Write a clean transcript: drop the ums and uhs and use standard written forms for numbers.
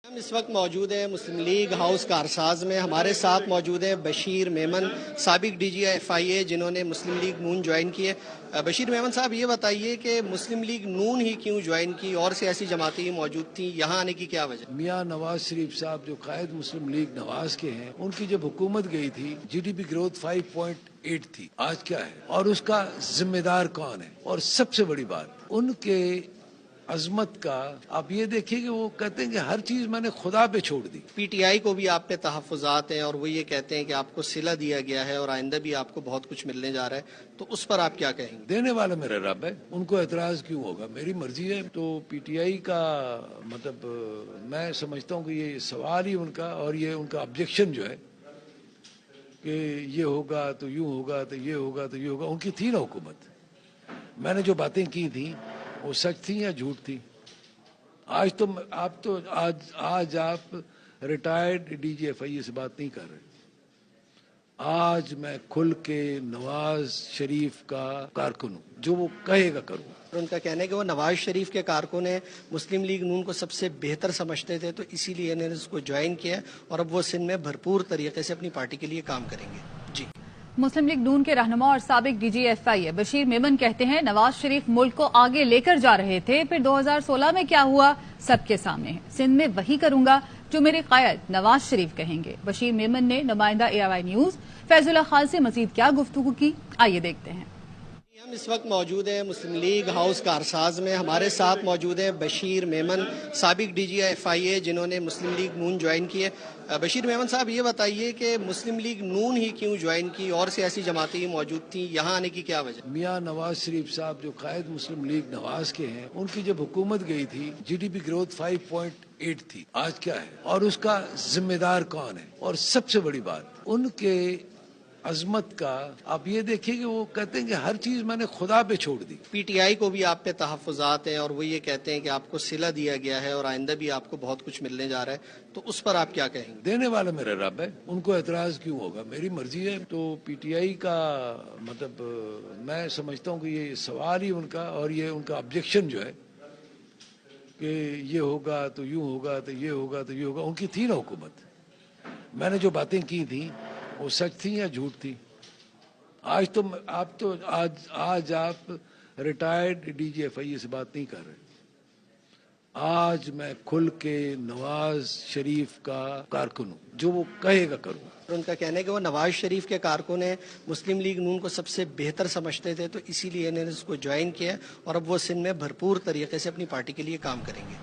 ہم اس وقت موجود ہیں مسلم لیگ ہاؤس کارساز میں. ہمارے ساتھ موجود ہیں بشیر میمن, سابق ڈی جی ایف آئی اے, جنہوں نے مسلم لیگ نون جوائن کی ہے. بشیر میمن صاحب, یہ بتائیے کہ مسلم لیگ نون ہی کیوں جوائن کی؟ اور سیاسی جماعتیں ہی موجود تھیں, یہاں آنے کی کیا وجہ؟ میاں نواز شریف صاحب جو قائد مسلم لیگ نواز کے ہیں, ان کی جب حکومت گئی تھی جی ڈی پی گروتھ 5.8 تھی, آج کیا ہے اور اس کا ذمہ دار کون ہے؟ اور سب سے بڑی بات ان کے عظمت کا آپ یہ دیکھیے کہ وہ کہتے ہیں کہ ہر چیز میں نے خدا پہ چھوڑ دی. پی ٹی آئی کو بھی آپ پہ تحفظات ہیں اور وہ یہ کہتے ہیں کہ آپ کو صلہ دیا گیا ہے اور آئندہ بھی آپ کو بہت کچھ ملنے جا رہا ہے, تو اس پر آپ کیا کہیں گے؟ دینے والا میرا رب ہے, ان کو اعتراض کیوں ہوگا؟ میری مرضی ہے. تو پی ٹی آئی کا مطلب میں سمجھتا ہوں کہ یہ سوال ہی ان کا, اور یہ ان کا آبجیکشن جو ہے کہ یہ ہوگا تو یوں ہوگا تو یہ ہوگا تو یہ ہوگا. ان کی تھی نا حکومت, میں نے جو باتیں کی تھیں وہ سچ تھی یا جھوٹ تھی؟ آج آپ ریٹائرڈ ڈی جی ایف آئی اے سے بات نہیں کر رہے. آج میں کھل کے نواز شریف کا کارکن ہوں, جو وہ کہے گا کروں. ان کا کہنا ہے کہ وہ نواز شریف کے کارکن ہیں, مسلم لیگ نون کو سب سے بہتر سمجھتے تھے, تو اسی لیے انہوں نے اس کو جوائن کیا اور اب وہ سندھ میں بھرپور طریقے سے اپنی پارٹی کے لیے کام کریں گے. جی, مسلم لیگ نون کے رہنما اور سابق ڈی جی ایف آئی اے بشیر میمن کہتے ہیں نواز شریف ملک کو آگے لے کر جا رہے تھے, پھر 2016 میں کیا ہوا سب کے سامنے ہے. سندھ میں وہی کروں گا جو میرے قائد نواز شریف کہیں گے. بشیر میمن نے نمائندہ اے آئی نیوز فیض اللہ خان سے مزید کیا گفتگو کی, آئیے دیکھتے ہیں. ہم اس وقت موجود ہیں مسلم لیگ ہاؤس کارساز میں. ہمارے ساتھ موجود ہیں بشیر میمن, سابق ڈی جی ایف آئی اے, جنہوں نے مسلم لیگ نون جوائن کی ہے. بشیر میمن صاحب, یہ بتائیے کہ مسلم لیگ نون ہی کیوں جوائن کی؟ اور سیاسی جماعتیں ہی موجود تھیں, یہاں آنے کی کیا وجہ؟ میاں نواز شریف صاحب جو قائد مسلم لیگ نواز کے ہیں, ان کی جب حکومت گئی تھی جی ڈی پی گروتھ 5.8 تھی, آج کیا ہے اور اس کا ذمہ دار کون ہے؟ اور سب سے بڑی بات ان کے عظمت کا آپ یہ دیکھیے کہ وہ کہتے ہیں کہ ہر چیز میں نے خدا پہ چھوڑ دی. پی ٹی آئی کو بھی آپ پہ تحفظات ہیں اور وہ یہ کہتے ہیں کہ آپ کو صلہ دیا گیا ہے اور آئندہ بھی آپ کو بہت کچھ ملنے جا رہا ہے, تو اس پر آپ کیا کہیں گے؟ دینے والا میرا رب ہے, ان کو اعتراض کیوں ہوگا؟ میری مرضی ہے. تو پی ٹی آئی کا مطلب میں سمجھتا ہوں کہ یہ سوال ہی ان کا, اور یہ ان کا آبجیکشن جو ہے کہ یہ ہوگا تو یوں ہوگا تو یہ ہوگا تو یہ ہوگا. ان کی تھی نا حکومت, میں نے جو باتیں کی تھیں وہ سچ تھی یا جھوٹ تھی؟ آج آپ ریٹائرڈ ڈی جی ایف آئی اے سے بات نہیں کر رہے. آج میں کھل کے نواز شریف کا کارکن ہوں, جو وہ کہے گا کروں. ان کا کہنا ہے کہ وہ نواز شریف کے کارکن ہیں, مسلم لیگ نون کو سب سے بہتر سمجھتے تھے, تو اسی لیے انہوں نے اس کو جوائن کیا اور اب وہ سندھ میں بھرپور طریقے سے اپنی پارٹی کے لیے کام کریں گے.